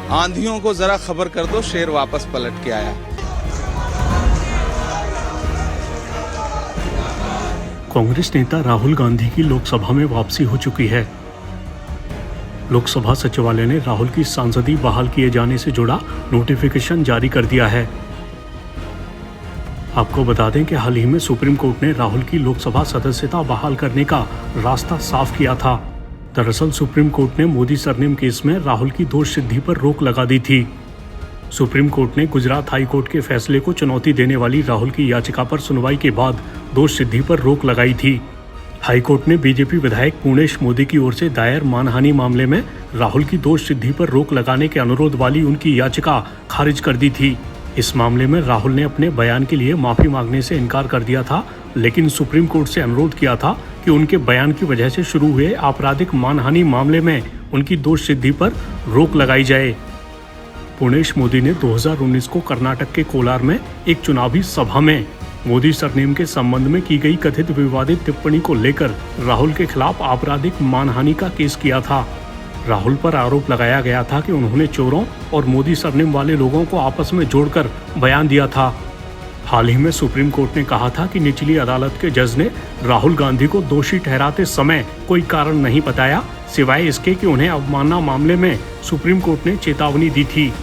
आंधियों को जरा खबर कर दो, शेर वापस पलट के आया। कांग्रेस नेता राहुल गांधी की लोकसभा में वापसी हो चुकी है। लोकसभा सचिवालय ने राहुल की सांसदी बहाल किए जाने से जुड़ा नोटिफिकेशन जारी कर दिया है। आपको बता दें कि हाल ही में सुप्रीम कोर्ट ने राहुल की लोकसभा सदस्यता बहाल करने का रास्ता साफ किया था। दरअसल सुप्रीम कोर्ट ने मोदी सरनेम केस में राहुल की दोष सिद्धि पर रोक लगा दी थी। सुप्रीम कोर्ट ने गुजरात हाई कोर्ट के फैसले को चुनौती देने वाली राहुल की याचिका पर सुनवाई के बाद दोष सिद्धि पर रोक लगाई थी। हाई कोर्ट ने बीजेपी विधायक पूर्णेश मोदी की ओर से दायर मानहानि मामले में राहुल की दोष सिद्धि पर रोक लगाने के अनुरोध वाली उनकी याचिका खारिज कर दी थी। इस मामले में राहुल ने अपने बयान के लिए माफी मांगने से इनकार कर दिया था, लेकिन सुप्रीम कोर्ट से अनुरोध किया था कि उनके बयान की वजह से शुरू हुए आपराधिक मानहानि मामले में उनकी दोष सिद्धि पर रोक लगाई जाए। पूर्णेश मोदी ने 2019 को कर्नाटक के कोलार में एक चुनावी सभा में मोदी सरनेम के संबंध में की गई कथित विवादित टिप्पणी को लेकर राहुल के खिलाफ आपराधिक मानहानि का केस किया था। राहुल पर आरोप लगाया गया था कि उन्होंने चोरों और मोदी सरनेम वाले लोगों को आपस में जोड़कर बयान दिया था। हाल ही में सुप्रीम कोर्ट ने कहा था कि निचली अदालत के जज ने राहुल गांधी को दोषी ठहराते समय कोई कारण नहीं बताया, सिवाय इसके कि उन्हें अवमानना मामले में सुप्रीम कोर्ट ने चेतावनी दी थी।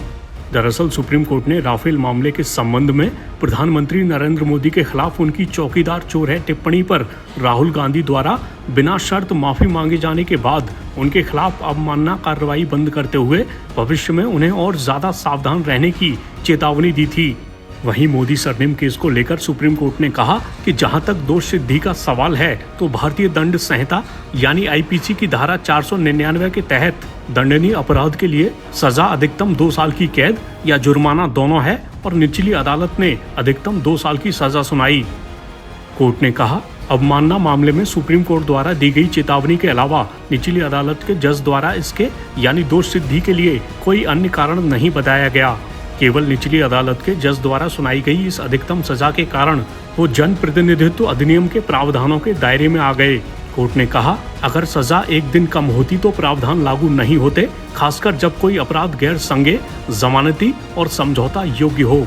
दरअसल सुप्रीम कोर्ट ने राफेल मामले के संबंध में प्रधानमंत्री नरेंद्र मोदी के खिलाफ उनकी चौकीदार चोर है टिप्पणी पर राहुल गांधी द्वारा बिना शर्त माफी मांगे जाने के बाद उनके खिलाफ अवमानना कार्रवाई बंद करते हुए भविष्य में उन्हें और ज्यादा सावधान रहने की चेतावनी दी थी। वहीं मोदी सरनेम केस को लेकर सुप्रीम कोर्ट ने कहा कि जहां तक दोष सिद्धि का सवाल है तो भारतीय दंड संहिता यानी आईपीसी की धारा 499 के तहत दंडनीय अपराध के लिए सजा अधिकतम 2 साल की कैद या जुर्माना दोनों है और निचली अदालत ने अधिकतम 2 साल की सजा सुनाई। कोर्ट ने कहा, अवमानना मामले में सुप्रीम कोर्ट द्वारा दी गई चेतावनी के अलावा निचली अदालत के जज द्वारा इसके यानी दोष सिद्धि के लिए कोई अन्य कारण नहीं बताया गया। केवल निचली अदालत के जज द्वारा सुनाई गई इस अधिकतम सजा के कारण वो जन प्रतिनिधित्व अधिनियम के प्रावधानों के दायरे में आ गए। कोर्ट ने कहा, अगर सजा एक दिन कम होती तो प्रावधान लागू नहीं होते, खासकर जब कोई अपराध गैर संज्ञेय, जमानती और समझौता योग्य हो।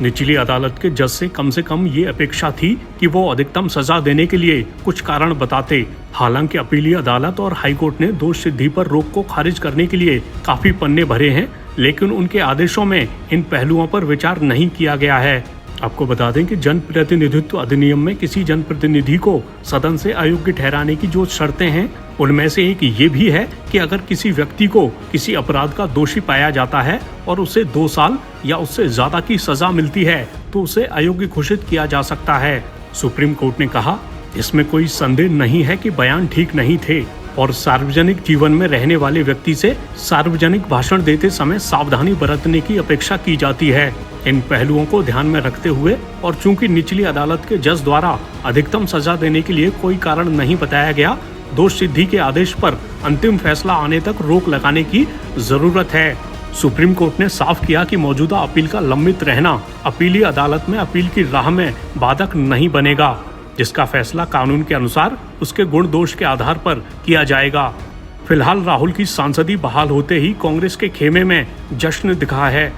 निचली अदालत के जज से कम ये अपेक्षा थी कि वो अधिकतम सजा देने के लिए कुछ कारण बताते। हालांकि अपीलीय अदालत और हाईकोर्ट ने दोष सिद्धि पर रोक को खारिज करने के लिए काफी पन्ने भरे हैं, लेकिन उनके आदेशों में इन पहलुओं पर विचार नहीं किया गया है। आपको बता दें कि जन प्रतिनिधित्व अधिनियम में किसी जनप्रतिनिधि को सदन से अयोग्य ठहराने की जो शर्तें हैं उनमें से एक ये भी है कि अगर किसी व्यक्ति को किसी अपराध का दोषी पाया जाता है और उसे 2 साल या उससे ज्यादा की सजा मिलती है तो उसे अयोग्य घोषित किया जा सकता है। सुप्रीम कोर्ट ने कहा, इसमें कोई संदेह नहीं है कि बयान ठीक नहीं थे और सार्वजनिक जीवन में रहने वाले व्यक्ति से सार्वजनिक भाषण देते समय सावधानी बरतने की अपेक्षा की जाती है। इन पहलुओं को ध्यान में रखते हुए और चूंकि निचली अदालत के जज द्वारा अधिकतम सजा देने के लिए कोई कारण नहीं बताया गया, दोष सिद्धि के आदेश पर अंतिम फैसला आने तक रोक लगाने की जरूरत है। सुप्रीम कोर्ट ने साफ किया कि मौजूदा अपील का लंबित रहना अपीलीय अदालत में अपील की राह में बाधक नहीं बनेगा, जिसका फैसला कानून के अनुसार उसके गुण दोष के आधार पर किया जाएगा। फिलहाल राहुल की सांसदी बहाल होते ही कांग्रेस के खेमे में जश्न दिखा है।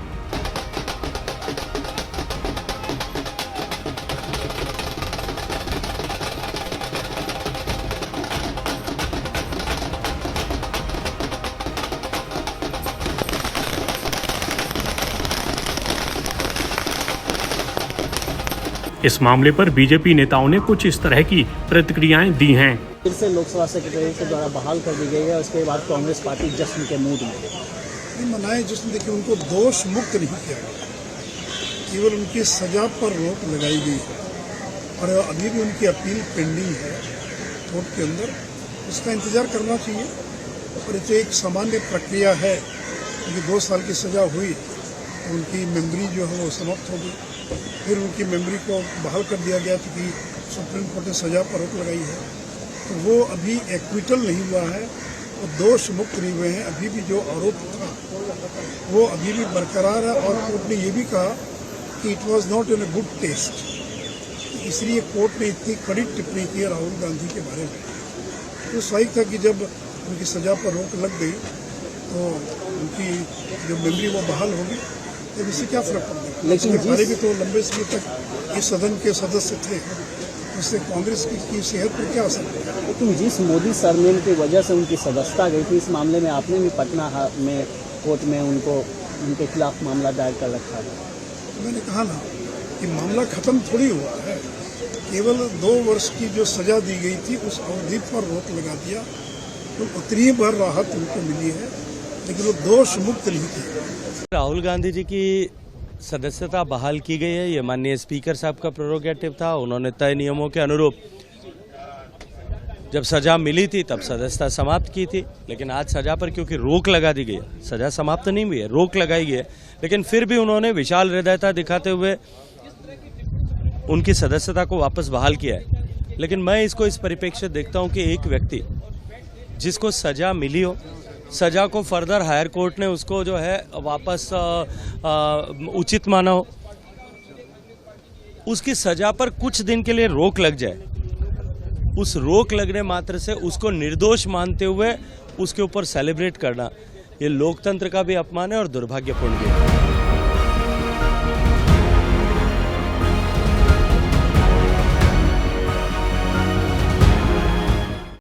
इस मामले पर बीजेपी नेताओं ने कुछ इस तरह की प्रतिक्रियाएं दी हैं। फिर से लोकसभा सेक्रेटरी के द्वारा बहाल कर दी गई है, उसके बाद कांग्रेस पार्टी जश्न के मूड में मनाए। जश्न देखिए, उनको दोष मुक्त नहीं किया गया, केवल उनकी सजा पर रोक लगाई गई है और अभी भी उनकी अपील पेंडिंग है कोर्ट के अंदर। उसका इंतजार करना चाहिए और ये एक सामान्य प्रक्रिया है। उनकी 2 साल की सजा हुई, उनकी मेमोरी जो है वो समाप्त हो गई, फिर उनकी मेमोरी को बहाल कर दिया गया क्योंकि सुप्रीम कोर्ट ने सजा पर रोक लगाई है। तो वो अभी एक्विटल नहीं हुआ है, वो दोष मुक्त नहीं हुए हैं। अभी भी जो आरोप था वो अभी भी बरकरार है और कोर्ट ने ये भी कहा कि it was not in a good taste, इसलिए कोर्ट ने इतनी कड़ी टिप्पणी की राहुल गांधी के बारे में। तो स्वाभाविक था कि जब उनकी सजा पर रोक लग गई तो उनकी जो मेमोरी वो बहाल होगी, तो इससे क्या फर्क पड़ता है। लेकिन हमारे भी तो लंबे समय तक इस सदन के सदस्य थे, उससे कांग्रेस की सेहत पर क्या असर पड़ा। लेकिन जिस मोदी सरनेम की वजह से उनकी सदस्यता गई थी, इस मामले में आपने भी पटना में कोर्ट में उनके खिलाफ मामला दायर कर रखा है। तो मैंने कहा ना कि मामला खत्म थोड़ी हुआ है, केवल 2 वर्ष की जो सजा दी गई थी उस अवधि पर रोक लगा दिया, तो उतनी भर राहत उनको मिली है, लेकिन वो दोष मुक्त नहीं थे। राहुल गांधी जी की सदस्यता बहाल की गई है, ये माननीय स्पीकर साहब का प्रेरोगेटिव था। उन्होंने तय नियमों के अनुरूप जब सजा मिली थी तब सदस्यता समाप्त की थी, लेकिन आज सजा पर क्योंकि रोक लगा दी गई है, सजा समाप्त नहीं हुई है, रोक लगाई गई है, लेकिन फिर भी उन्होंने विशाल हृदयता दिखाते हुए उनकी सदस्यता को वापस बहाल किया है। लेकिन मैं इसको इस परिप्रेक्ष्य देखता हूं कि एक व्यक्ति जिसको सजा मिली हो, सजा को फर्दर हायर कोर्ट ने उसको जो है वापस उचित माना हो, उसकी सजा पर कुछ दिन के लिए रोक लग जाए, उस रोक लगने मात्र से उसको निर्दोष मानते हुए उसके ऊपर सेलिब्रेट करना, ये लोकतंत्र का भी अपमान है और दुर्भाग्यपूर्ण भी है।